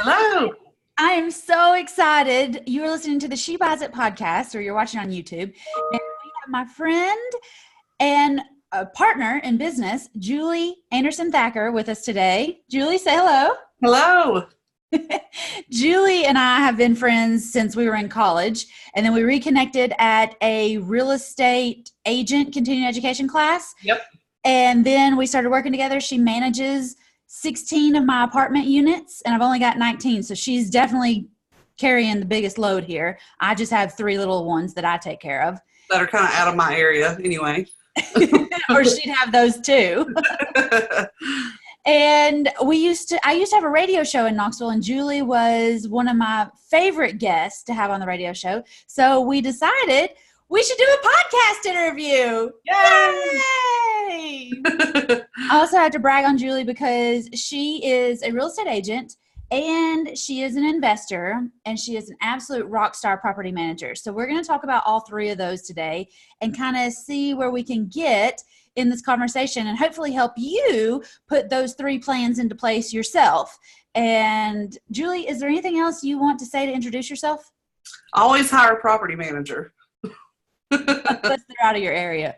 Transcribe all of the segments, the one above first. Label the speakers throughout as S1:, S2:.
S1: Hello.
S2: I am so excited. You're listening to the She Buys It podcast, or you're watching on YouTube. And we have my friend and a partner in business, Julie Anderson Thacker, with us today. Julie, say hello.
S1: Hello.
S2: Julie and I have been friends since we were in college, and then we reconnected at a real estate agent continuing education class.
S1: Yep.
S2: And then we started working together. She manages 16 of my apartment units, and I've only got 19. So she's definitely carrying the biggest load here. I just have 3 little ones that I take care of.
S1: That are kind of out of my area anyway.
S2: Or she'd have those too. And I used to have a radio show in Knoxville, and Julie was one of my favorite guests to have on the radio show. So we decided we should do a podcast interview. Yay! I also have to brag on Julie because she is a real estate agent and she is an investor and she is an absolute rock star property manager. So we're going to talk about all 3 of those today and kind of see where we can get in this conversation and hopefully help you put those 3 plans into place yourself. And Julie, is there anything else you want to say to introduce yourself?
S1: Always hire a property manager.
S2: Unless they're out of your area.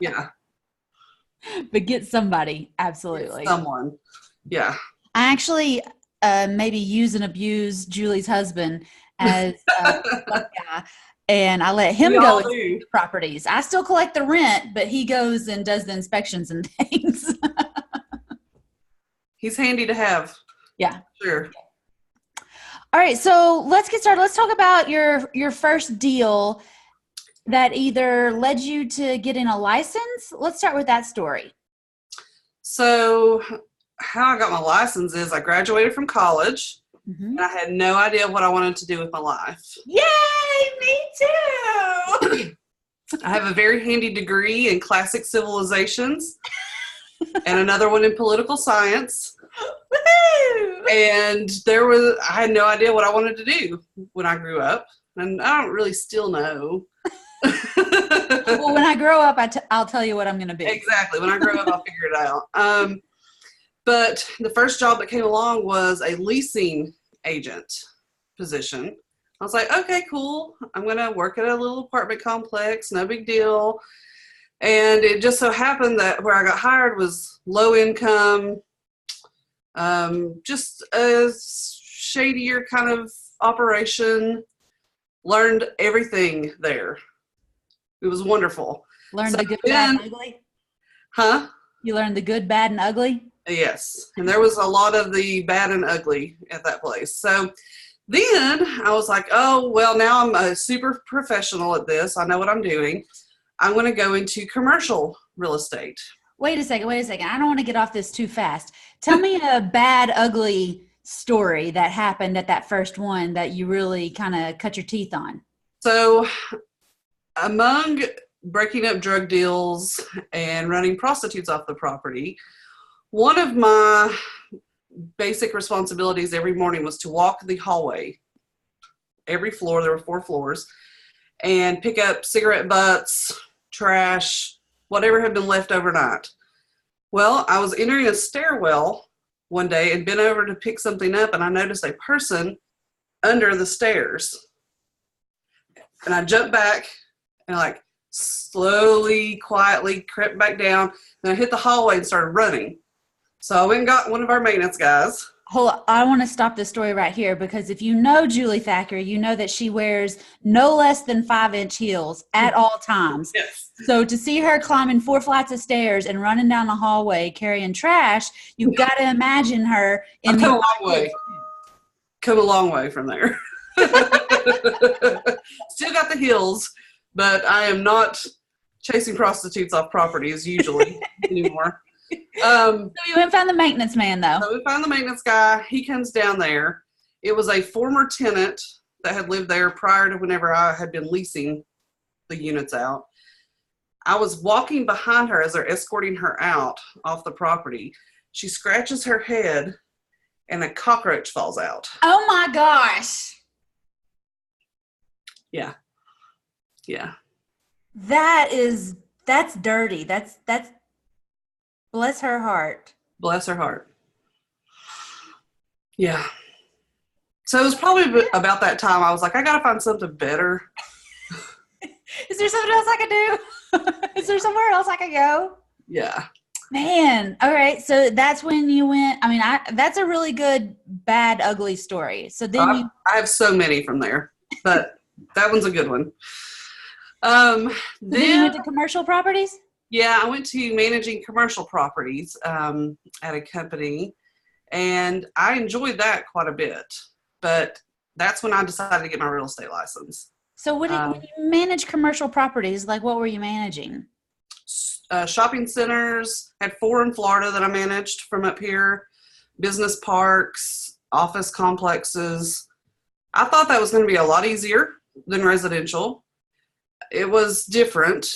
S1: Yeah.
S2: But get somebody, absolutely.
S1: Get someone. Yeah.
S2: I actually maybe use and abuse Julie's husband as a guy, and I let him go into properties. I still collect the rent, but he goes and does the inspections and things.
S1: He's handy to have.
S2: Yeah.
S1: Sure.
S2: All right, so let's get started. Let's talk about your first deal that either led you to getting a license. Let's start with that story.
S1: So how I got my license is I graduated from college, and I had no idea what I wanted to do with my life.
S2: Yay, me too!
S1: I have a very handy degree in classic civilizations and another one in political science.
S2: Woo-hoo!
S1: And I had no idea what I wanted to do when I grew up. And I don't really still know.
S2: Well, when I grow up, I'll tell you what I'm going to be.
S1: Exactly. When I grow up, I'll figure it out. But the first job that came along was a leasing agent position. I was like, okay, cool. I'm going to work at a little apartment complex. No big deal. And it just so happened that where I got hired was low income, just a shadier kind of operation. Learned everything there. It was wonderful.
S2: Learned the good, bad, and ugly?
S1: Huh?
S2: You learned the good, bad, and ugly?
S1: Yes. And there was a lot of the bad and ugly at that place. So then I was like, oh, well, now I'm a super professional at this. I know what I'm doing. I'm going to go into commercial real estate.
S2: Wait a second. I don't want to get off this too fast. Tell me a bad, ugly story that happened at that first one that you really kind of cut your teeth on.
S1: So among breaking up drug deals and running prostitutes off the property, one of my basic responsibilities every morning was to walk the hallway. Every floor, there were 4 floors, and pick up cigarette butts, trash, whatever had been left overnight. Well, I was entering a stairwell one day and bent over to pick something up, and I noticed a person under the stairs. And I jumped back and slowly, quietly crept back down. And I hit the hallway and started running. So I went and got one of our maintenance guys.
S2: Hold on. I want to stop this story right here because if you know Julie Thacker, you know that she wears no less than 5-inch heels at all times.
S1: Yes.
S2: So to see her climbing 4 flights of stairs and running down the hallway carrying trash, you've got to imagine her in
S1: I've come a long way. Come a long way from there. Still got the heels, but I am not chasing prostitutes off properties usually anymore.
S2: So you went and found the maintenance man, though.
S1: So we found the maintenance guy. He comes down there. It was a former tenant that had lived there prior to whenever I had been leasing the units out. I was walking behind her as they're escorting her out off the property. She scratches her head, and a cockroach falls out.
S2: Oh, my gosh.
S1: Yeah. Yeah.
S2: That's dirty. That's bless her heart.
S1: Bless her heart. Yeah. So it was probably about that time I was like, I got to find something better.
S2: Is there something else I can do? Is there somewhere else I can go?
S1: Yeah.
S2: Man. All right. So that's when you went. I mean, that's a really good, bad, ugly story. So then
S1: I have so many from there, but that one's a good one.
S2: Then you went to commercial properties?
S1: Yeah, I went to managing commercial properties at a company, and I enjoyed that quite a bit. But that's when I decided to get my real estate license.
S2: So when you manage commercial properties, like what were you managing?
S1: Shopping centers, had 4 in Florida that I managed from up here, business parks, office complexes. I thought that was going to be a lot easier than residential. It was different.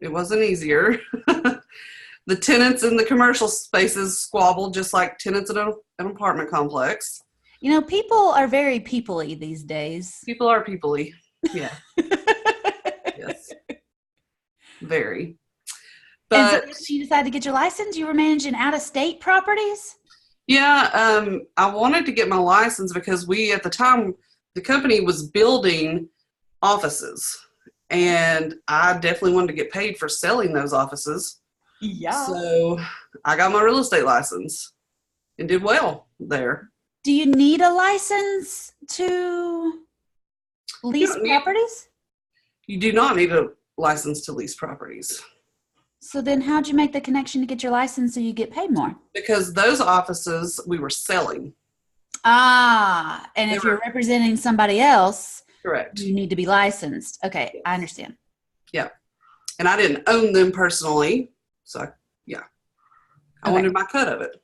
S1: It wasn't easier. The tenants in the commercial spaces squabbled just like tenants in an apartment complex.
S2: You know, people are very people-y these days.
S1: People are people-y. Yeah. Yes. Very. But
S2: and so you decided to get your license? You were managing out-of-state properties?
S1: Yeah, I wanted to get my license because at the time, the company was building offices, and I definitely wanted to get paid for selling those offices.
S2: Yeah.
S1: So I got my real estate license and did well there.
S2: Do you need a license to lease properties?
S1: You do not need a license to lease properties.
S2: So then how'd you make the connection to get your license so you get paid more?
S1: Because those offices we were selling.
S2: And if you're representing somebody else,
S1: correct,
S2: you need to be licensed. Okay, yes. I understand.
S1: Yeah. And I didn't own them personally. So, I wanted my cut of it.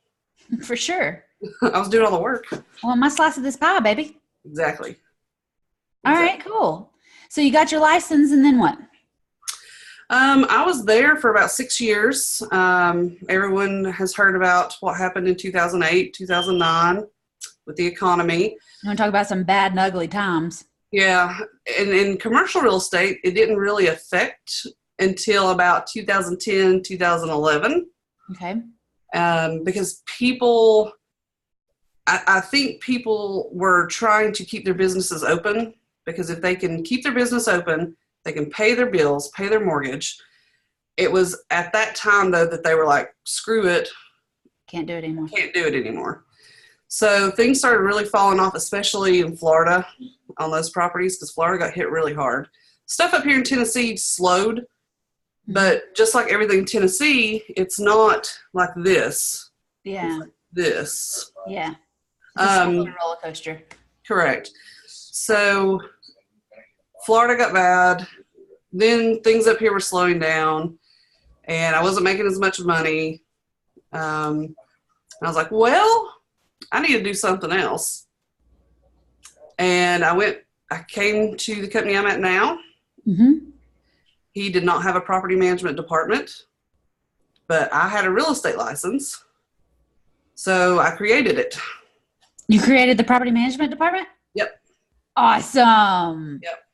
S2: For sure.
S1: I was doing all the work.
S2: Well, my slice of this pie, baby.
S1: Exactly.
S2: All right, cool. So you got your license, and then what?
S1: I was there for about 6 years. Everyone has heard about what happened in 2008, 2009 with the economy.
S2: You want to talk about some bad and ugly times?
S1: Yeah. And in commercial real estate, it didn't really affect until about 2010, 2011.
S2: Okay.
S1: Because I think people were trying to keep their businesses open, because if they can keep their business open, they can pay their bills, pay their mortgage. It was at that time, though, that they were like, screw it.
S2: Can't do it anymore.
S1: Can't do it anymore. So things started really falling off, especially in Florida on those properties, because Florida got hit really hard. Stuff up here in Tennessee slowed, but just like everything in Tennessee, it's not like this.
S2: Yeah.
S1: It's like this.
S2: Yeah. It's a roller coaster.
S1: Correct. So Florida got bad. Then things up here were slowing down, and I wasn't making as much money. I was like, well, I need to do something else. And I came to the company I'm at now.
S2: Mm-hmm.
S1: He did not have a property management department, but I had a real estate license. So I created it.
S2: You created the property management department?
S1: Yep.
S2: Awesome.
S1: Yep.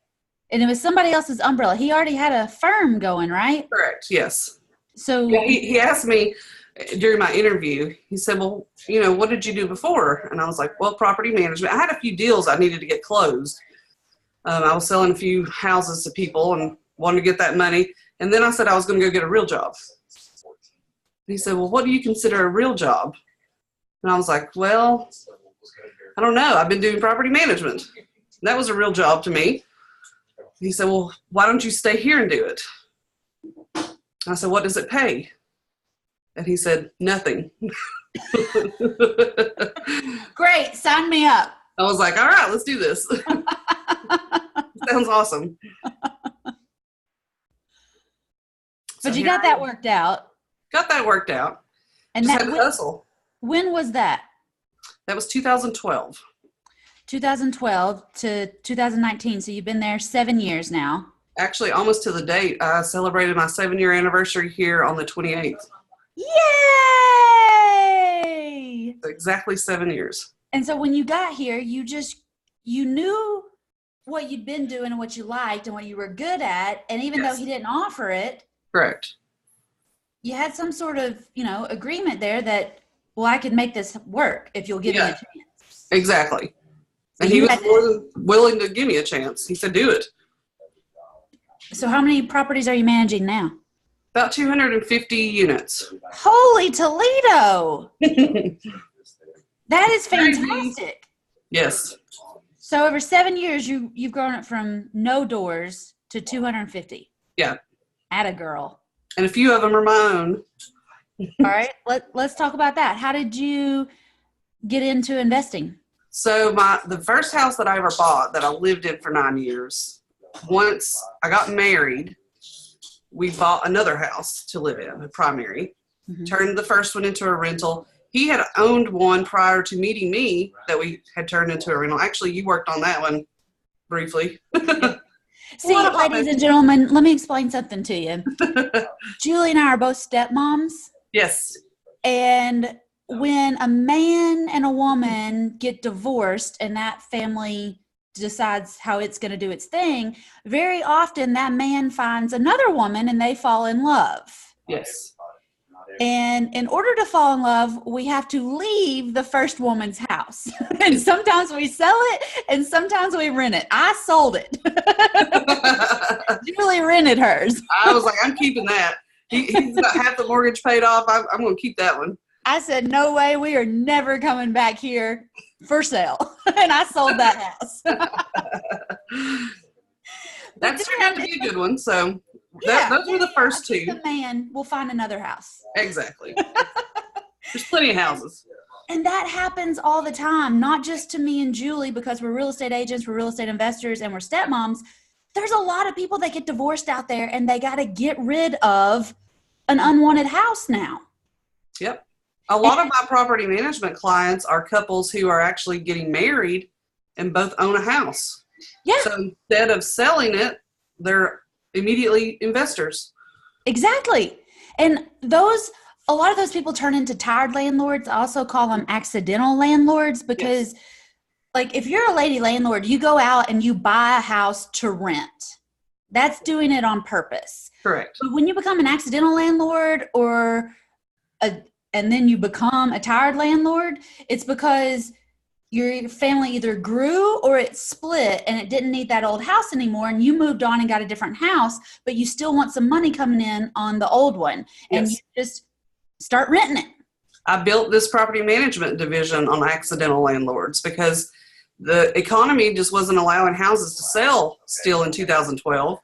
S2: And it was somebody else's umbrella. He already had a firm going, right?
S1: Correct. Yes.
S2: So
S1: yeah, he asked me during my interview, he said, well, what did you do before? And I was like, well, property management. I had a few deals I needed to get closed. I was selling a few houses to people and wanted to get that money. And then I said I was going to go get a real job. He said, well, what do you consider a real job? And I was like, well, I don't know. I've been doing property management. That was a real job to me. He said, well, why don't you stay here and do it? I said, what does it pay? And he said, nothing.
S2: Great. Sign me up.
S1: I was like, all right, let's do this. Sounds awesome.
S2: But you got that worked out.
S1: Got that worked out.
S2: And
S1: just
S2: that
S1: had to hustle.
S2: When was that?
S1: That was 2012.
S2: 2012 to 2019. So you've been there 7 years now.
S1: Actually, almost to the date. I celebrated my 7-year anniversary here on the 28th.
S2: Yay!
S1: Exactly 7 years.
S2: And so when you got here, you knew what you'd been doing and what you liked and what you were good at. And even though he didn't offer it.
S1: Correct.
S2: You had some sort of, agreement there that, well, I could make this work if you'll give me a chance.
S1: Exactly. And he was more than willing to give me a chance. He said, do it.
S2: So how many properties are you managing now?
S1: About 250 units.
S2: Holy Toledo. That is fantastic.
S1: Yes.
S2: So over 7 years, you've grown it from no doors to 250.
S1: Yeah.
S2: Atta girl.
S1: And a few of them are my own.
S2: All right. Let's talk about that. How did you get into investing?
S1: So the first house that I ever bought that I lived in for 9 years, once I got married, we bought another house to live in, a primary, turned the first one into a rental. He had owned one prior to meeting me that we had turned into a rental. Actually, you worked on that one briefly.
S2: See, ladies and gentlemen, let me explain something to you. Julie and I are both stepmoms.
S1: Yes.
S2: And when a man and a woman get divorced and that family decides how it's going to do its thing, very often that man finds another woman and they fall in love.
S1: Yes.
S2: And in order to fall in love, we have to leave the first woman's house. And sometimes we sell it and sometimes we rent it. I sold it. Julie rented hers.
S1: I was like, I'm keeping that. He's got half the mortgage paid off. I'm going to keep that one.
S2: I said, no way. We are never coming back here for sale. And I sold that house.
S1: That's turned out to be a good one. So those were the first two.
S2: The man will find another house.
S1: Exactly. There's plenty of houses.
S2: And that happens all the time, not just to me and Julie, because we're real estate agents, we're real estate investors, and we're stepmoms. There's a lot of people that get divorced out there and they got to get rid of an unwanted house now.
S1: Yep. A lot of my property management clients are couples who are actually getting married and both own a house.
S2: Yeah.
S1: So instead of selling it, they're immediately investors.
S2: Exactly. And a lot of those people turn into tired landlords. I also call them accidental landlords because like if you're a lady landlord, you go out and you buy a house to rent. That's doing it on purpose.
S1: Correct.
S2: But when you become an accidental landlord and then you become a tired landlord, it's because your family either grew or it split and it didn't need that old house anymore and you moved on and got a different house, but you still want some money coming in on the old one and you just start renting it.
S1: I built this property management division on accidental landlords because the economy just wasn't allowing houses to sell still in 2012.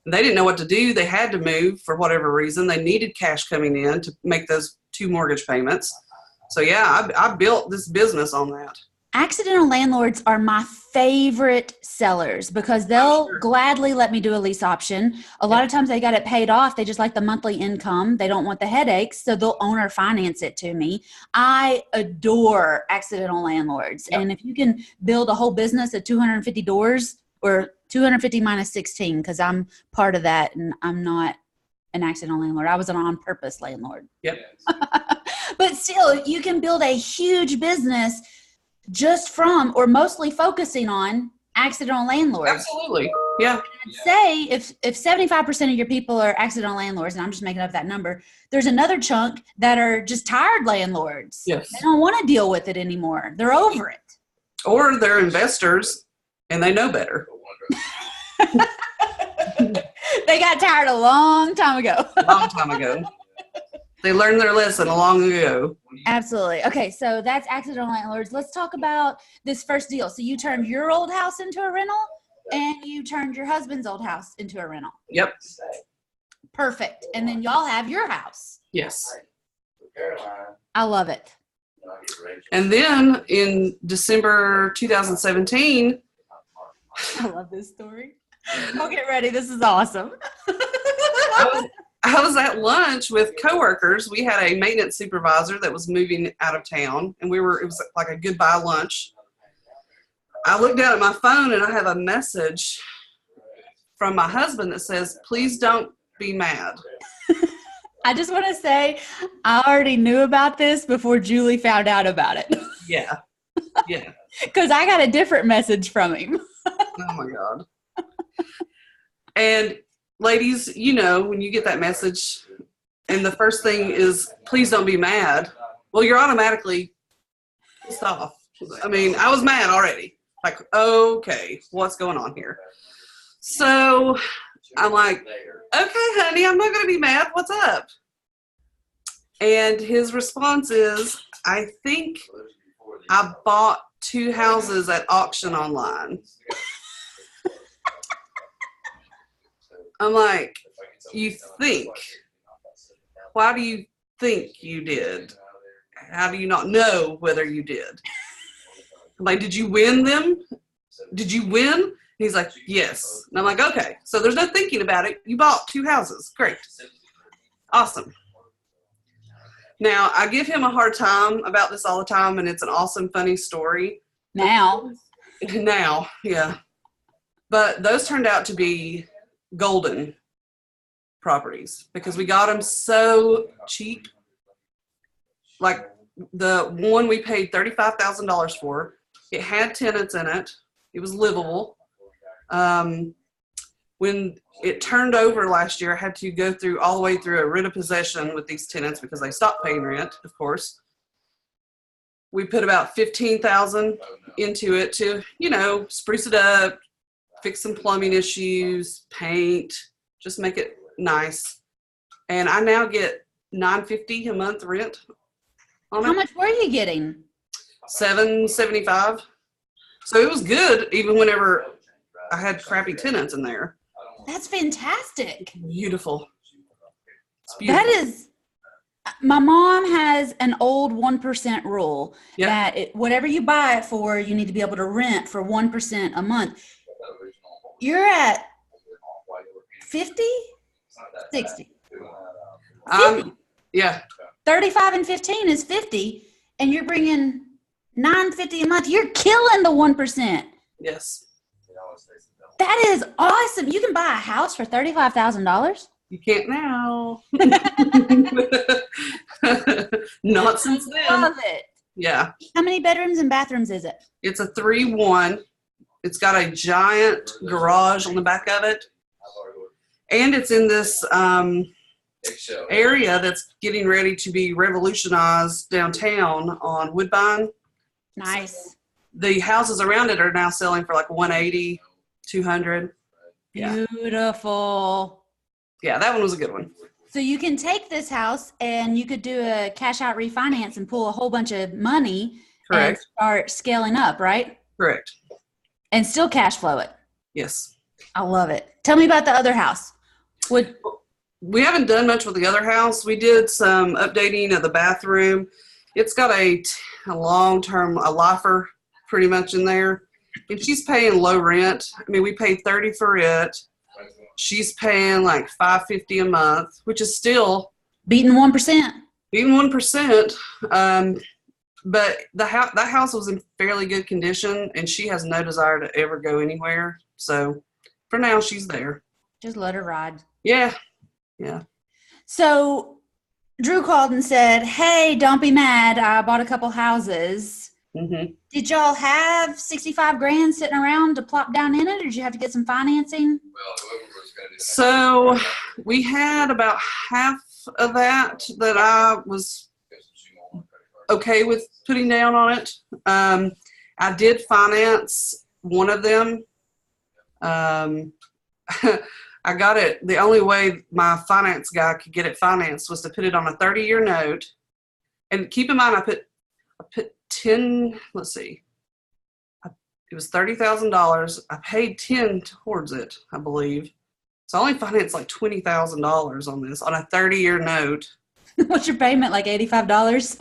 S1: They didn't know what to do. They had to move for whatever reason. They needed cash coming in to make those 2 mortgage payments. So yeah, I built this business on that.
S2: Accidental landlords are my favorite sellers because they'll gladly let me do a lease option. A lot of times they got it paid off. They just like the monthly income. They don't want the headaches, so they'll owner finance it to me. I adore accidental landlords. Yep. And if you can build a whole business at 250 doors or 250 minus 16, because I'm part of that and I'm not an accidental landlord. I was an on-purpose landlord.
S1: Yep.
S2: But still, you can build a huge business just from or mostly focusing on accidental landlords.
S1: Absolutely. Yeah.
S2: Say if 75% of your people are accidental landlords, and I'm just making up that number, there's another chunk that are just tired landlords.
S1: Yes.
S2: They don't want to deal with it anymore. They're over it.
S1: Or they're investors and they know better.
S2: They got tired a long time ago.
S1: They learned their lesson long ago.
S2: Absolutely. Okay, so that's accidental landlords. Let's talk about this first deal. So you turned your old house into a rental and you turned your husband's old house into a rental.
S1: Yep.
S2: Perfect. And then y'all have your house.
S1: Yes.
S2: I love it.
S1: And then in December 2017,
S2: I love this story. Oh, get ready. This is awesome.
S1: I was at lunch with coworkers. We had a maintenance supervisor that was moving out of town, and it was like a goodbye lunch. I looked down at my phone, and I have a message from my husband that says, "Please don't be mad."
S2: I just want to say I already knew about this before Julie found out about it.
S1: Yeah. Yeah.
S2: Because I got a different message from him.
S1: Oh, my God. And ladies, you know, when you get that message and the first thing is, please don't be mad. Well, you're automatically pissed off. I mean, I was mad already. Like, okay, what's going on here? So I'm like, okay, honey, I'm not going to be mad. What's up? And his response is, I think I bought 2 houses at auction online. I'm like, you think? Why do you think you did? How do you not know whether you did? I'm like, did you win them? Did you win? And he's like, yes. And I'm like, okay. So there's no thinking about it. You bought 2 houses. Great. Awesome. Now, I give him a hard time about this all the time, and it's an awesome, funny story.
S2: Now,
S1: yeah. But those turned out to be golden properties because we got them so cheap. Like the one we paid $35,000 for, it had tenants in it. It was livable. When it turned over last year, I had to go through all the way through a writ of possession with these tenants because they stopped paying rent, of course. We put about $15,000 into it to, spruce it up, fix some plumbing issues, paint, just make it nice. And I now get $950 a month rent on it.
S2: How much were you getting?
S1: $775. So it was good even whenever I had crappy tenants in there.
S2: That's fantastic.
S1: Beautiful. It's beautiful.
S2: That is, my mom has an old 1% rule
S1: Yeah.
S2: that whatever you buy it for, you need to be able to rent for 1% a month. You're at 50, 60. 50.
S1: Yeah.
S2: 35 and 15 is 50, and you're bringing $950 a month. You're killing the 1%.
S1: Yes.
S2: That is awesome. You can buy a house for $35,000.
S1: You can't now. Not since then.
S2: Love it.
S1: Yeah.
S2: How many bedrooms and bathrooms is it?
S1: It's a 3-1. It's got a giant garage on the back of it. And it's in this area that's getting ready to be revolutionized downtown on Woodbine.
S2: Nice.
S1: The houses around it are now selling for like $180, $200. Yeah.
S2: Beautiful.
S1: Yeah, that one was a good one.
S2: So you can take this house and you could do a cash out refinance and pull a whole bunch of money.
S1: Correct.
S2: And start scaling up, right?
S1: Correct.
S2: And still cash flow it.
S1: Yes.
S2: I love it. Tell me about the other house.
S1: We haven't done much with the other house. We did some updating of the bathroom. It's got a long-term, a lifer pretty much in there. And she's paying low rent. I mean, we paid $30 for it. She's paying like $550 a month, which is still
S2: beating 1%.
S1: Beating 1%. But that house was in fairly good condition, and she has no desire to ever go anywhere. So for now, she's there.
S2: Just let her ride.
S1: Yeah. Yeah.
S2: So Drew called and said, hey, don't be mad. I bought a couple houses.
S1: Mm-hmm.
S2: Did y'all have $65,000 sitting around to plop down in it, or did you have to get some financing?
S1: So we had about half of that I was okay with putting down on it. I did finance one of them. I got it. The only way my finance guy could get it financed was to put it on a 30-year note. And keep in mind, I put 10, let's see. It was $30,000. I paid 10 towards it, I believe. So I only financed like $20,000 on this on a 30-year note.
S2: What's your payment, like $85?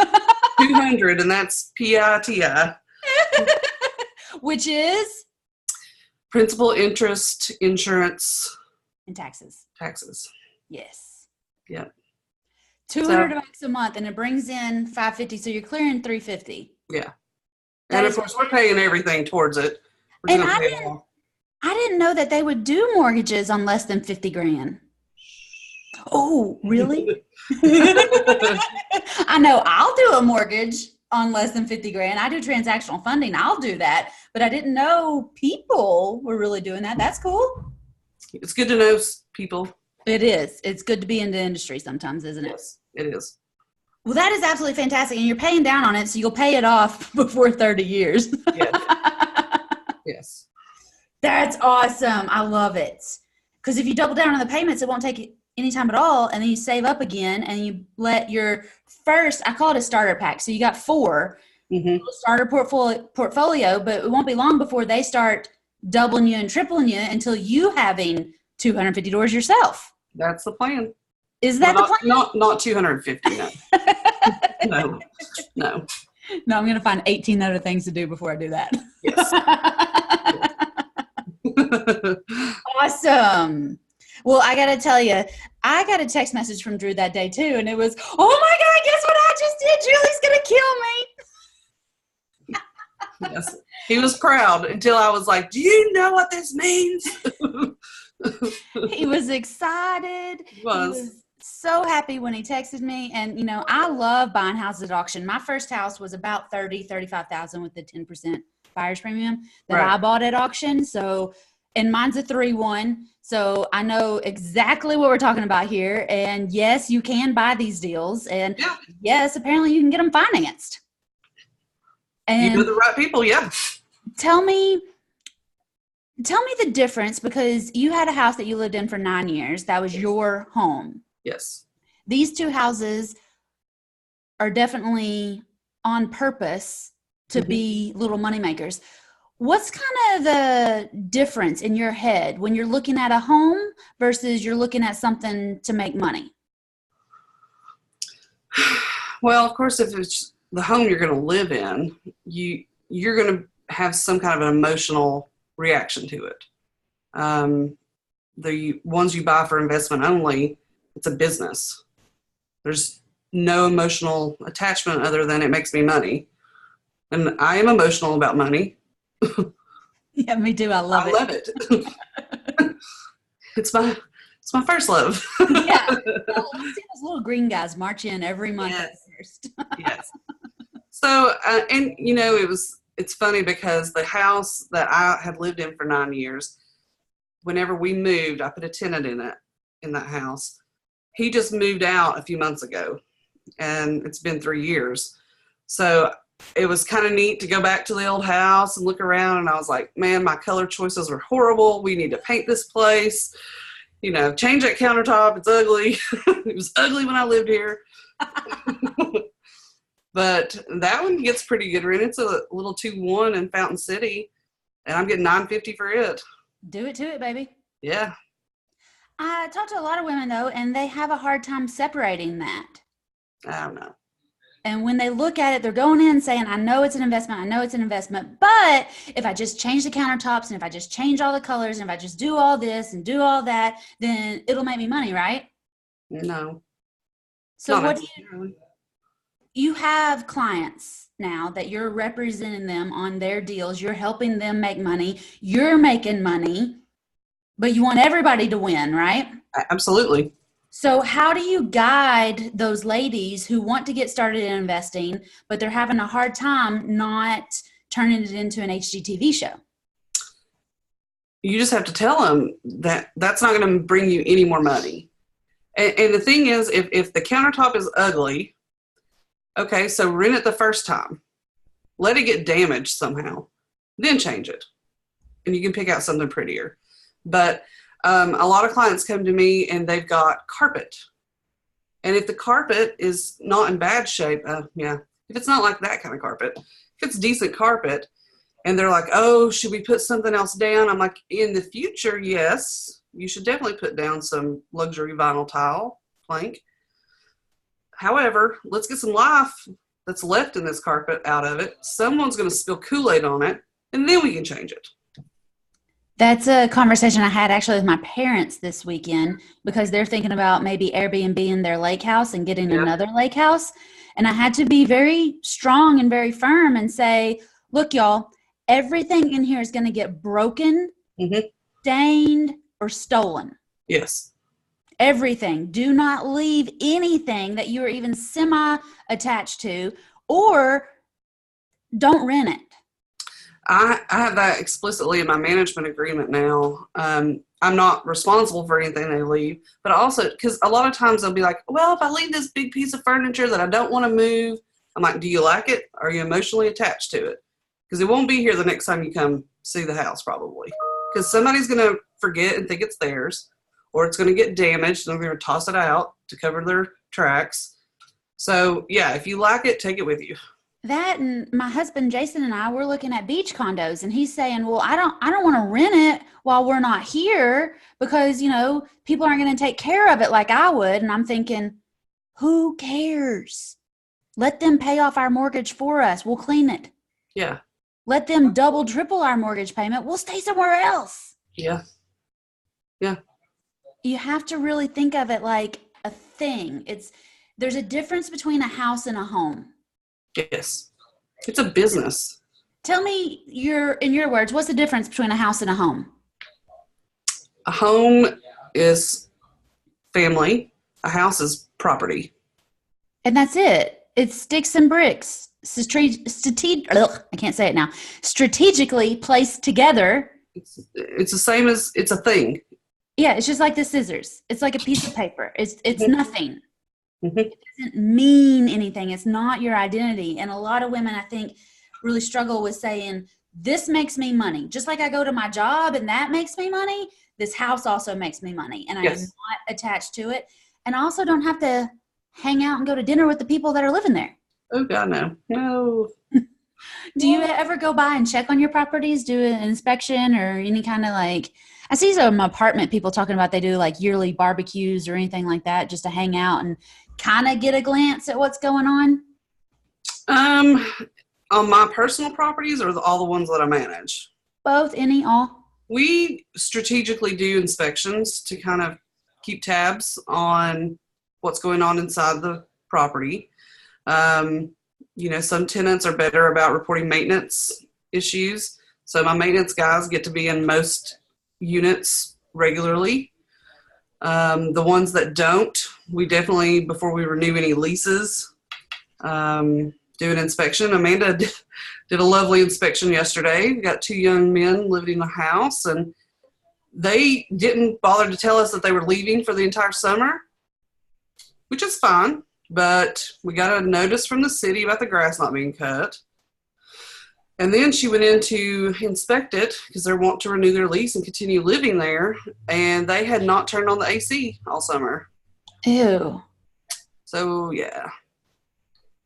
S1: $200, and that's PITI.
S2: Which is?
S1: Principal, interest, insurance.
S2: And taxes.
S1: Taxes.
S2: Yes.
S1: Yep.
S2: $200 a month, and it brings in $550, so you're clearing $350.
S1: Yeah. And of course, we're paying everything towards it.
S2: And I didn't know that they would do mortgages on less than $50,000. Oh, really? I know I'll do a mortgage on less than $50,000. I do transactional funding. I'll do that, but I didn't know people were really doing that. That's cool.
S1: It's good to know people.
S2: It is. It's good to be in the industry sometimes, isn't it?
S1: Yes, it is.
S2: Well, that is absolutely fantastic. And you're paying down on it, so you'll pay it off before 30 years.
S1: Yes.
S2: That's awesome. I love it. Because if you double down on the payments, it won't take any time at all. And then you save up again and you let your first, I call it a starter pack. So you got four
S1: Hmm.
S2: starter portfolio, but it won't be long before they start doubling you and tripling you until you having 250 doors yourself.
S1: That's the plan.
S2: Is
S1: Well,
S2: that the
S1: not 250. No,
S2: plan?
S1: no, no.
S2: No, I'm going to find 18 other things to do before I do that.
S1: Yes.
S2: Awesome. Well, I got to tell you, I got a text message from Drew that day too, and it was, oh my God, guess what I just did? Julie's going to kill me.
S1: Yes. He was proud until I was like, do you know what this means?
S2: He was excited.
S1: He was.
S2: He was so happy when he texted me. And, I love buying houses at auction. My first house was about 35,000 with the 10% buyer's premium that
S1: Right.
S2: I bought at auction. So, and mine's a 3-1. So I know exactly what we're talking about here. And yes, you can buy these deals. And
S1: Yeah.
S2: yes, apparently you can get them financed.
S1: You know
S2: And
S1: the right people, yeah.
S2: tell me the difference, because you had a house that you lived in for 9 years. That was your home.
S1: Yes.
S2: These two houses are definitely on purpose to
S1: Mhm.
S2: be little money makers. What's kind of the difference in your head when you're looking at a home versus you're looking at something to make money?
S1: Well, of course, if it's the home you're going to live in, you're going to have some kind of an emotional reaction to it. The ones you buy for investment only, it's a business. There's no emotional attachment other than it makes me money. And I am emotional about money.
S2: Yeah, me too. I love
S1: I
S2: it.
S1: love it. It's my first love.
S2: Yeah. Well, I see those little green guys march in every month.
S1: Yes.
S2: First.
S1: Yes. So, and it's funny because the house that I had lived in for 9 years, whenever we moved, I put a tenant in that house. He just moved out a few months ago, and it's been 3 years. So it was kind of neat to go back to the old house and look around, and I was like, man, my color choices were horrible. We need to paint this place, change that countertop. It's ugly. It was ugly when I lived here. But that one gets pretty good rent. It's a little 2-1 in Fountain City, and I'm getting $950 for it.
S2: Do it to it, baby.
S1: Yeah.
S2: I talk to a lot of women though, and they have a hard time separating that.
S1: I don't know.
S2: And when they look at it, they're going in saying, I know it's an investment, but if I just change the countertops and if I just change all the colors and if I just do all this and do all that, then it'll make me money, right?
S1: No.
S2: So
S1: Not
S2: what
S1: necessarily.
S2: you have clients now that you're representing them on their deals, you're helping them make money, you're making money, but you want everybody to win, right?
S1: Absolutely.
S2: So how do you guide those ladies who want to get started in investing, but they're having a hard time not turning it into an HGTV show?
S1: You just have to tell them that that's not going to bring you any more money. And the thing is, if the countertop is ugly, okay, so rent it the first time. Let it get damaged somehow. Then change it. And you can pick out something prettier. But a lot of clients come to me and they've got carpet. And if the carpet is not in bad shape, if it's not like that kind of carpet, if it's decent carpet, and they're like, oh, should we put something else down? I'm like, in the future, yes, you should definitely put down some luxury vinyl tile plank. However, let's get some life that's left in this carpet out of it. Someone's going to spill Kool-Aid on it, and then we can change it.
S2: That's a conversation I had actually with my parents this weekend because they're thinking about maybe Airbnb in their lake house and getting another lake house. And I had to be very strong and very firm and say, look, y'all, everything in here is going to get broken, stained, or stolen.
S1: Yes.
S2: Everything. Do not leave anything that you are even semi-attached to, or don't rent it.
S1: I have that explicitly in my management agreement now. I'm not responsible for anything they leave, but also because a lot of times they'll be like, well, if I leave this big piece of furniture that I don't want to move, I'm like, do you like it? Are you emotionally attached to it? Because it won't be here the next time you come see the house probably. because somebody's going to forget and think it's theirs, or it's going to get damaged and they're going to toss it out to cover their tracks. So yeah, if you like it, take it with you.
S2: That, and my husband Jason and I were looking at beach condos, and he's saying, well, I don't want to rent it while we're not here because, you know, people aren't going to take care of it like I would. And I'm thinking, who cares? Let them pay off our mortgage for us. We'll clean it.
S1: Yeah.
S2: Let them double, triple our mortgage payment. We'll stay somewhere else.
S1: Yeah. Yeah.
S2: You have to really think of it like a thing. There's a difference between a house and a home.
S1: Yes. It's a business.
S2: Tell me in your words, what's the difference between a house and a home?
S1: A home is family. A house is property.
S2: And that's it. It's sticks and bricks. I can't say it now. Strategically placed together.
S1: It's the same as it's a thing.
S2: Yeah, it's just like the scissors. It's like a piece of paper. It's nothing.
S1: Mm-hmm.
S2: It doesn't mean anything. It's not your identity. And a lot of women, I think, really struggle with saying, this makes me money. Just like I go to my job and that makes me money, this house also makes me money. And I am not attached to it. And I also don't have to hang out and go to dinner with the people that are living there.
S1: Oh, God, no. No.
S2: Do you ever go by and check on your properties, do an inspection or any kind of like, I see some apartment people talking about they do like yearly barbecues or anything like that just to hang out and kind of get a glance at what's going on?
S1: On my personal properties or all the ones that I manage?
S2: Both, any, all?
S1: We strategically do inspections to kind of keep tabs on what's going on inside the property. You know, some tenants are better about reporting maintenance issues. So my maintenance guys get to be in most units regularly. The ones that don't, we definitely, before we renew any leases, do an inspection. Amanda did a lovely inspection yesterday. We got 2 young men living in the house, and they didn't bother to tell us that they were leaving for the entire summer, which is fine. But we got a notice from the city about the grass not being cut. And then she went in to inspect it because they want to renew their lease and continue living there. And they had not turned on the AC all summer.
S2: Ew.
S1: So, yeah.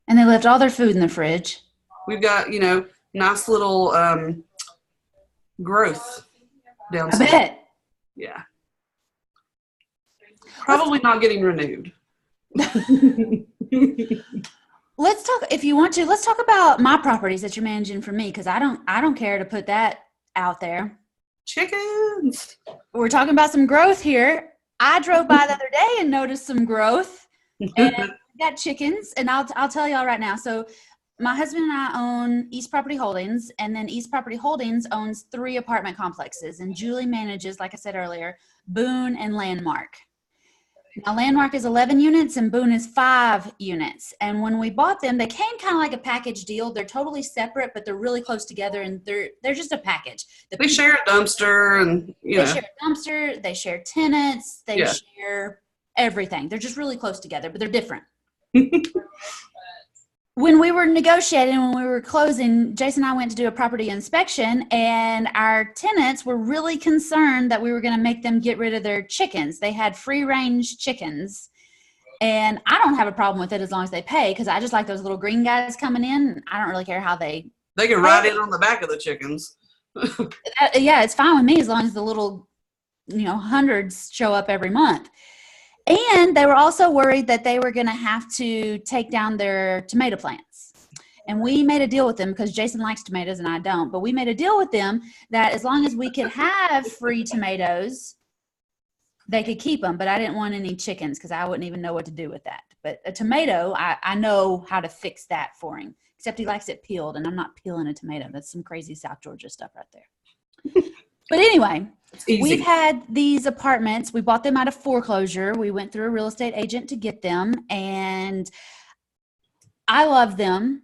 S2: And they left all their food in the fridge.
S1: We've got, you know, nice little growth downstairs.
S2: I bet.
S1: Yeah. Probably not getting renewed.
S2: Let's talk, if you want to, let's talk about my properties that you're managing for me, because I don't care to put that out there.
S1: Chickens.
S2: We're talking about some growth here. I drove by the other day and noticed some growth, and we got chickens, and I'll tell y'all right now. So my husband and I own East Property Holdings, and then East Property Holdings owns 3 apartment complexes, and Julie manages, like I said earlier, Boone and Landmark. Now, Landmark is 11 units and Boone is 5 units. And when we bought them, they came kind of like a package deal. They're totally separate, but they're really close together, and they're just a package.
S1: They share a dumpster, and
S2: they share a dumpster. They share tenants. They share everything. They're just really close together, but they're different. When we were negotiating, when we were closing, Jason and I went to do a property inspection, and our tenants were really concerned that we were going to make them get rid of their chickens. They had free-range chickens, and I don't have a problem with it as long as they pay, because I just like those little green guys coming in. I don't really care how they
S1: can ride in on the back of the chickens.
S2: Yeah, it's fine with me as long as the little, hundreds show up every month. And they were also worried that they were going to have to take down their tomato plants. And we made a deal with them, because Jason likes tomatoes and I don't. But we made a deal with them that as long as we could have free tomatoes, they could keep them. But I didn't want any chickens, because I wouldn't even know what to do with that. But a tomato, I know how to fix that for him. Except he likes it peeled, and I'm not peeling a tomato. That's some crazy South Georgia stuff right there. But anyway, we've had these apartments. We bought them out of foreclosure. We went through a real estate agent to get them, and I love them.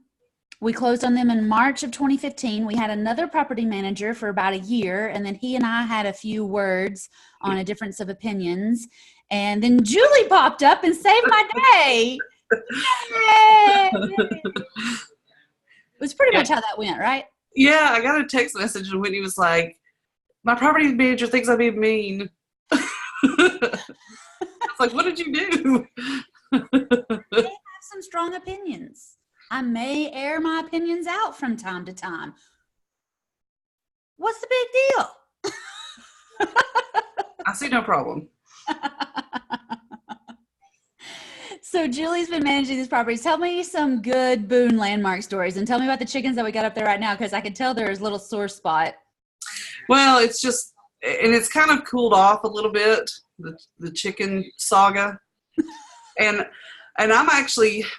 S2: We closed on them in March of 2015. We had another property manager for about a year, and then he and I had a few words on a difference of opinions. And then Julie popped up and saved my day. Yay! It was pretty much how that went, right?
S1: Yeah, I got a text message, and Whitney was like, my property manager thinks I'm being mean. I was like, what did you do?
S2: They have some strong opinions. I may air my opinions out from time to time. What's the big deal?
S1: I see no problem.
S2: So Julie's been managing these properties. Tell me some good Boone landmark stories, and tell me about the chickens that we got up there right now, because I can tell there's a little sore spot.
S1: Well, it's just, and it's kind of cooled off a little bit, the chicken saga. And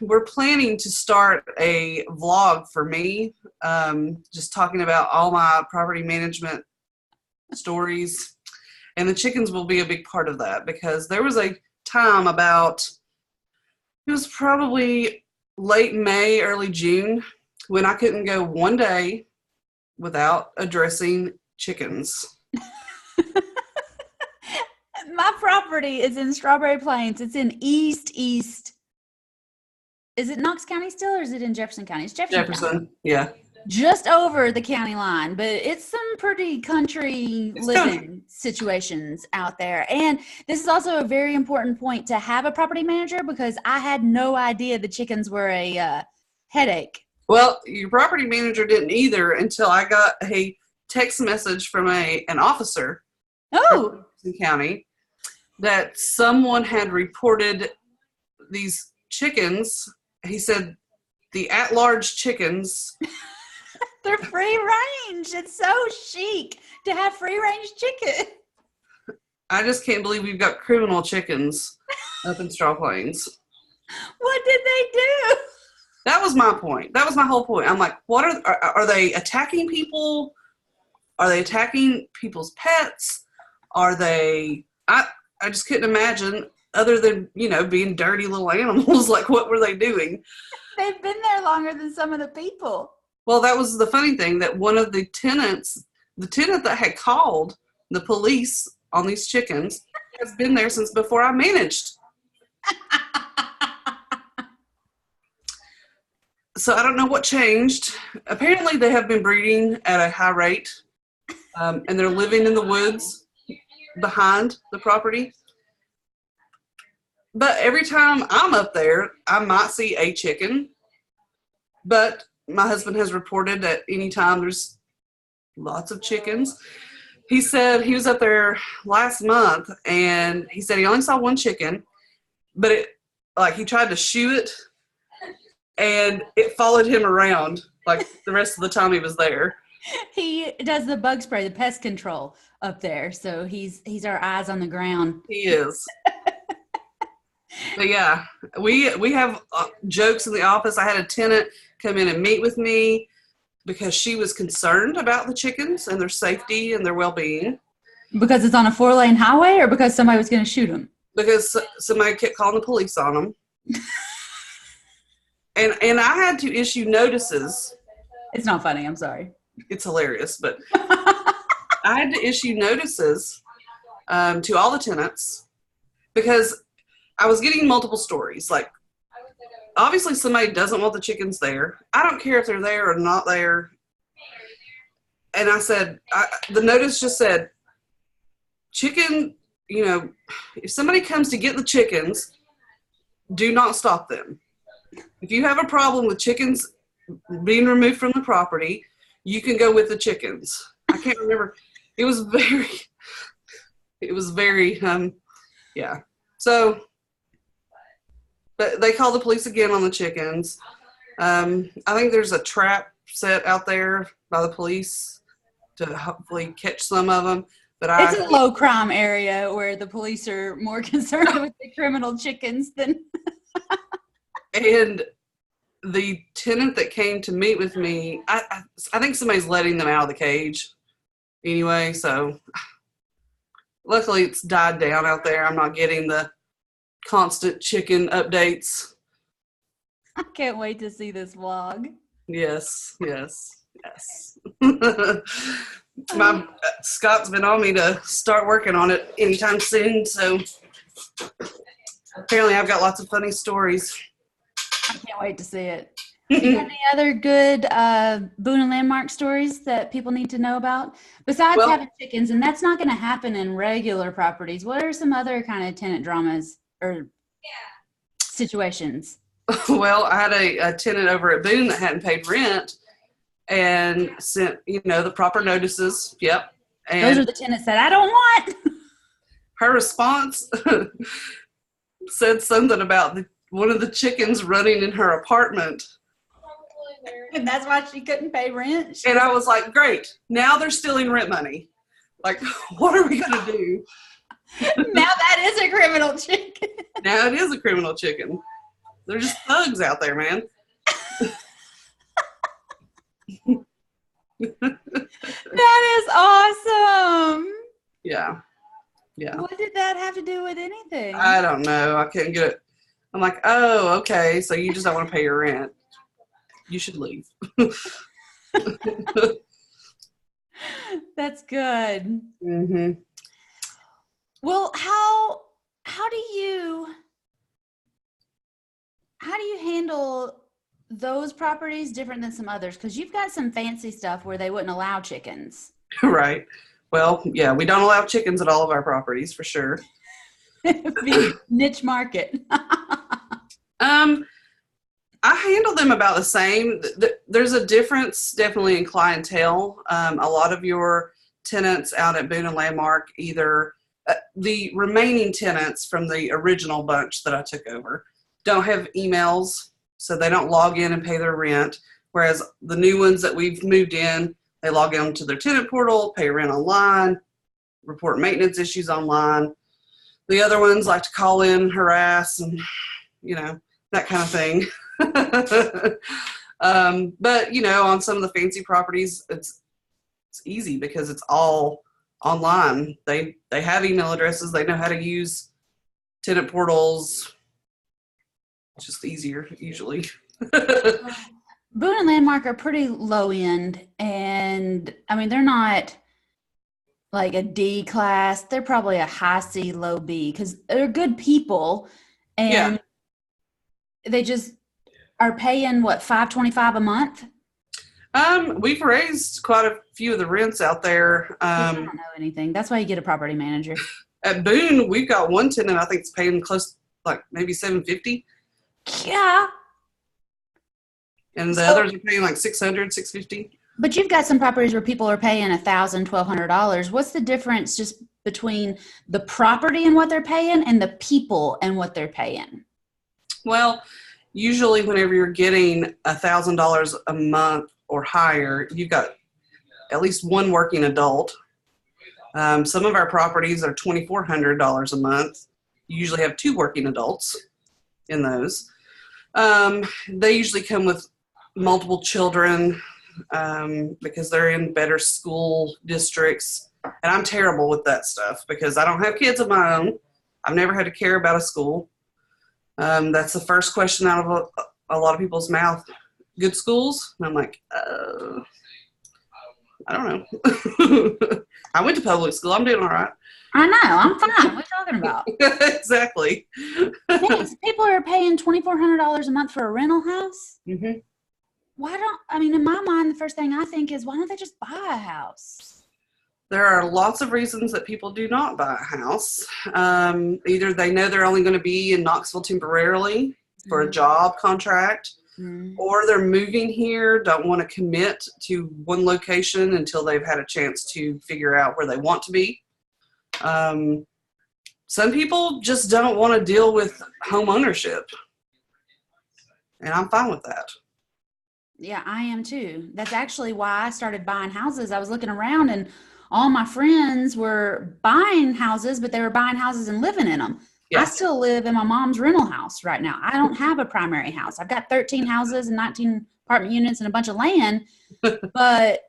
S1: we're planning to start a vlog for me, just talking about all my property management stories. And the chickens will be a big part of that, because there was a time it was probably late May, early June, when I couldn't go one day without addressing chickens.
S2: My property is in Strawberry Plains. It's in East. Is it Knox County still, or is it in Jefferson County? It's Jefferson County.
S1: Yeah.
S2: Just over the county line, but it's some pretty country living situations out there. And this is also a very important point to have a property manager, because I had no idea the chickens were a headache.
S1: Well, your property manager didn't either until I got a text message from an officer from Jefferson County that someone had reported these chickens. He said the at-large chickens.
S2: They're free range. It's so chic to have free range chicken.
S1: I just can't believe we've got criminal chickens up in Straw Plains.
S2: What did they do?
S1: That was my point. That was my whole point. I'm like, what are they attacking people? Are they attacking people's pets? Are they, I just couldn't imagine, other than, being dirty little animals, like what were they doing?
S2: They've been there longer than some of the people.
S1: Well, that was the funny thing, that one of the tenant that had called the police on these chickens has been there since before I managed. So I don't know what changed. Apparently they have been breeding at a high rate, and they're living in the woods behind the property. But every time I'm up there, I might see a chicken, but my husband has reported that anytime there's lots of chickens. He said he was up there last month, and he said he only saw one chicken, but he tried to shoot it, and it followed him around like the rest of the time he was there.
S2: He does the bug spray, the pest control up there, so he's our eyes on the ground.
S1: He is. But yeah, we have jokes in the office. I had a tenant come in and meet with me because she was concerned about the chickens and their safety and their well-being.
S2: Because it's on a 4-lane highway, or because somebody was going to shoot them?
S1: Because somebody kept calling the police on them. and I had to issue notices.
S2: It's not funny. I'm sorry.
S1: It's hilarious, but I had to issue notices to all the tenants, because I was getting multiple stories. Like, obviously somebody doesn't want the chickens there. I don't care if they're there or not there. And I said, the notice just said, chicken, if somebody comes to get the chickens, do not stop them. If you have a problem with chickens being removed from the property, you can go with the chickens. I can't remember. It was very, yeah. So, but they called the police again on the chickens. I think there's a trap set out there by the police to hopefully catch some of them. But
S2: it's a low crime area where the police are more concerned with the criminal chickens than.
S1: And the tenant that came to meet with me, I think somebody's letting them out of the cage anyway. So luckily it's died down out there. I'm not getting the constant chicken updates.
S2: I can't wait to see this vlog.
S1: Yes. Scott's been on me to start working on it anytime soon, so apparently I've got lots of funny stories.
S2: I can't wait to see it. Do you have any other good Boone and Landmark stories that people need to know about? Besides
S1: Well,
S2: having chickens, and that's not going to happen in regular properties. What are some other kind of tenant dramas or situations?
S1: well, I had a tenant over at Boone that hadn't paid rent and sent, the proper notices. Yep.
S2: Those
S1: And
S2: are the tenants that I don't want.
S1: her response said something about one of the chickens running in her apartment.
S2: And that's why she couldn't pay rent.
S1: And I was like, great. Now they're stealing rent money. Like, what are we going to do?
S2: Now that is a criminal chicken.
S1: Now it is a criminal chicken. They're just thugs out there, man.
S2: That is awesome.
S1: Yeah. Yeah.
S2: What did that have to do with anything?
S1: I don't know. I couldn't get it. I'm like, oh, okay. So you just don't want to pay your rent. You should leave.
S2: That's good.
S1: Mm-hmm.
S2: Well, how do you handle those properties different than some others? Because you've got some fancy stuff where they wouldn't allow chickens.
S1: Right. Well, yeah, we don't allow chickens at all of our properties for sure.
S2: Big niche market.
S1: I handle them about the same. There's a difference definitely in clientele. A lot of your tenants out at Boone and Landmark, either the remaining tenants from the original bunch that I took over, don't have emails, so they don't log in and pay their rent. Whereas the new ones that we've moved in, they log in to their tenant portal, pay rent online, report maintenance issues online. The other ones like to call in, harass, and that kind of thing. But on some of the fancy properties, it's easy because it's all online. They have email addresses. They know how to use tenant portals. It's just easier usually.
S2: Boone and Landmark are pretty low end, and I mean they're not like a D class. They're probably a high C, low B because they're good people, and they just are paying what, $525 a month.
S1: We've raised quite a few of the rents out there.
S2: I don't know anything. That's why you get a property manager.
S1: At Boone, we've got one tenant I think it's paying close, like maybe $750.
S2: Yeah.
S1: And the others are paying like $600, $650.
S2: But you've got some properties where people are paying $1,000, $1,200. What's the difference just between the property and what they're paying and the people and what they're paying? Well,
S1: usually whenever you're getting $1,000 a month or higher, you've got at least one working adult. Some of our properties are $2,400 a month. You usually have two working adults in those. They usually come with multiple children because they're in better school districts. And I'm terrible with that stuff because I don't have kids of my own. I've never had to care about a school. That's the first question out of a lot of people's mouth. Good schools? And I'm like, I don't know. I went to public school. I'm doing all right.
S2: I know. I'm fine. What are you talking about?
S1: Exactly.
S2: Yes, people are paying $2,400 a month for a rental house.
S1: Mm-hmm.
S2: In my mind, the first thing I think is, why don't they just buy a house?
S1: There are lots of reasons that people do not buy a house. Either they know they're only going to be in Knoxville temporarily for a job contract, or they're moving here, don't want to commit to one location until they've had a chance to figure out where they want to be. Some people just don't want to deal with home ownership, and I'm fine with that.
S2: Yeah, I am too. That's actually why I started buying houses. I was looking around and all my friends were buying houses, but they were buying houses and living in them. Yes. I still live in my mom's rental house right now. I don't have a primary house. I've got 13 houses and 19 apartment units and a bunch of land, but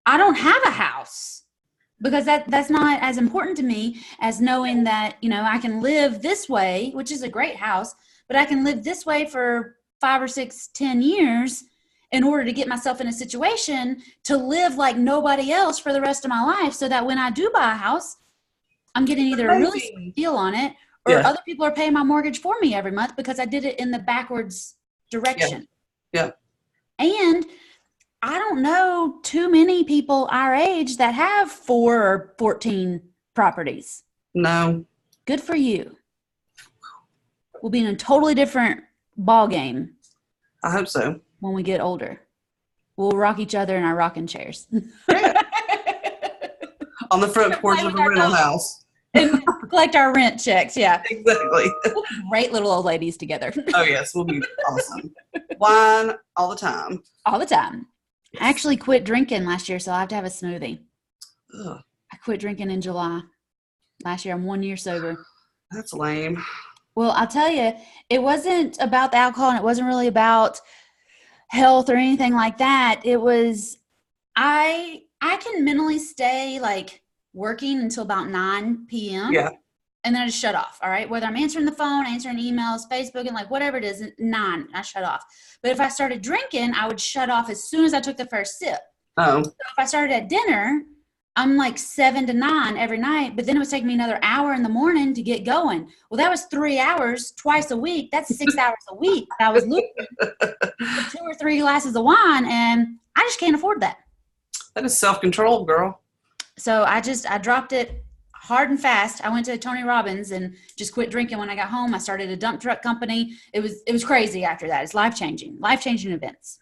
S2: I don't have a house because that's not as important to me as knowing that, I can live this way, which is a great house, but I can live this way for 5 or 6, 10 years in order to get myself in a situation to live like nobody else for the rest of my life, so that when I do buy a house, I'm getting either a really sweet deal on it, or other people are paying my mortgage for me every month because I did it in the backwards direction.
S1: Yeah.
S2: And I don't know too many people our age that have 4 or 14 properties.
S1: No.
S2: Good for you. We'll be in a totally different ball game.
S1: I hope so.
S2: When we get older. We'll rock each other in our rocking chairs.
S1: Yeah. On the front porch of a rental house.
S2: And collect our rent checks, yeah.
S1: Exactly.
S2: We'll be great little old ladies together.
S1: Oh, yes. We'll be awesome. Wine all the time.
S2: All the time. I actually quit drinking last year, so I have to have a smoothie.
S1: Ugh.
S2: I quit drinking in July. Last year, I'm 1 year sober.
S1: That's lame.
S2: Well, I'll tell you, it wasn't about the alcohol, and it wasn't really about health or anything like that. It was, I can mentally stay like working until about 9 p.m.
S1: Yeah.
S2: And then I just shut off. All right. Whether I'm answering the phone, answering emails, Facebook, and like whatever it is, 9, I shut off. But if I started drinking, I would shut off as soon as I took the first sip.
S1: Oh.
S2: So if I started at dinner, I'm like 7 to 9 every night, but then it would take me another hour in the morning to get going. Well, that was 3 hours twice a week. That's 6 hours a week. I was losing 2 or 3 glasses of wine, and I just can't afford that.
S1: That is self-control, girl.
S2: So I dropped it hard and fast. I went to Tony Robbins and just quit drinking when I got home. I started a dump truck company. It was crazy after that. It's life-changing events.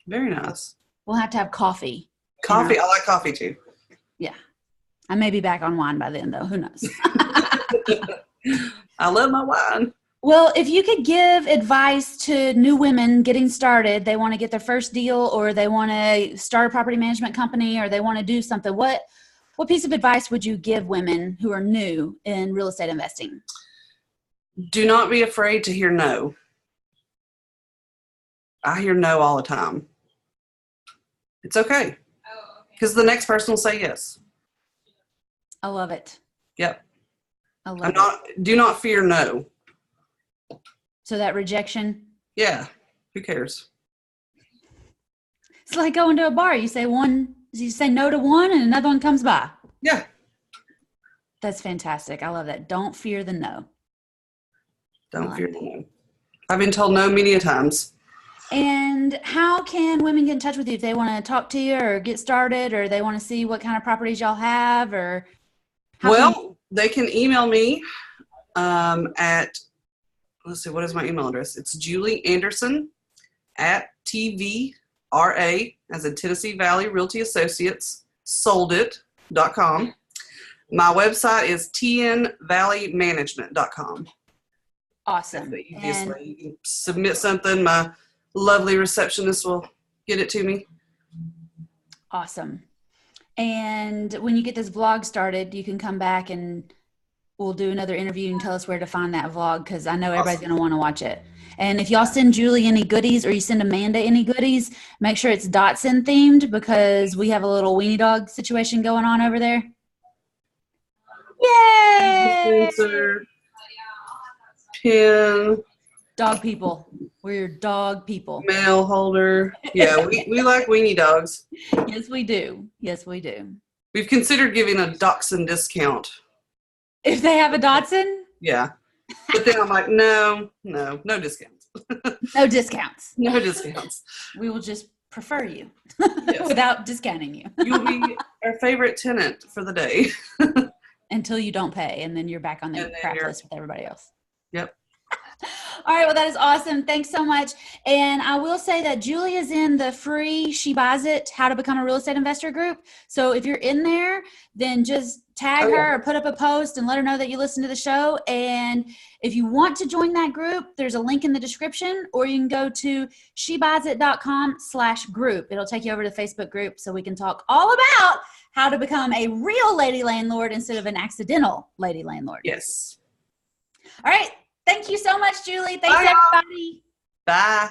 S1: Very nice.
S2: We'll have to have coffee.
S1: Coffee. I like coffee too.
S2: Yeah. I may be back on wine by then, though. Who knows?
S1: I love my wine.
S2: Well, if you could give advice to new women getting started, they want to get their first deal, or they want to start a property management company, or they want to do something, what piece of advice would you give women who are new in real estate investing?
S1: Do not be afraid to hear no. I hear no all the time. It's okay. Because the next person will say yes.
S2: I love it.
S1: Yep.
S2: I love it.
S1: Do not fear no.
S2: So that rejection?
S1: Yeah. Who cares?
S2: It's like going to a bar. You say no to one and another one comes by.
S1: Yeah.
S2: That's fantastic. I love that. Don't fear the no.
S1: Don't fear the no. I've been told no many a times.
S2: And how can women get in touch with you if they want to talk to you or get started, or they want to see what kind of properties y'all have, or
S1: they can email me at, let's see, what is my email address? It's Julie Anderson at TVRA, as in Tennessee Valley Realty Associates, soldit.com. My website is tnvalleymanagement.com.
S2: Awesome.
S1: That's the easiest way. You can submit something. My lovely receptionist will get it to me.
S2: Awesome. And when you get this vlog started, you can come back and we'll do another interview and tell us where to find that vlog, because I know everybody's going to want to watch it. And if y'all send Julie any goodies, or you send Amanda any goodies, make sure it's Dotson themed, because we have a little weenie dog situation going on over there. Yay!
S1: Pin.
S2: Dog people. We're your dog people.
S1: Mail holder. Yeah, we like weenie dogs.
S2: Yes, we do. Yes, we do.
S1: We've considered giving a Dachshund discount.
S2: If they have a Dotson?
S1: Yeah. But then I'm like, no discounts.
S2: No discounts.
S1: No discounts.
S2: We will just prefer you
S1: Yes.
S2: without discounting you.
S1: You'll be our favorite tenant for the day.
S2: Until you don't pay, and then you're back on the crap list with everybody else.
S1: Yep.
S2: All right, well, that is awesome. Thanks so much. And I will say that Julie is in the free She Buys It, How to Become a Real Estate Investor group. So if you're in there, then just tag her or put up a post and let her know that you listen to the show. And if you want to join that group, there's a link in the description, or you can go to shebuysit.com/group. It'll take you over to the Facebook group so we can talk all about how to become a real lady landlord instead of an accidental lady landlord.
S1: Yes.
S2: All right. Thank you so much, Julie. Thanks, everybody.
S1: Bye.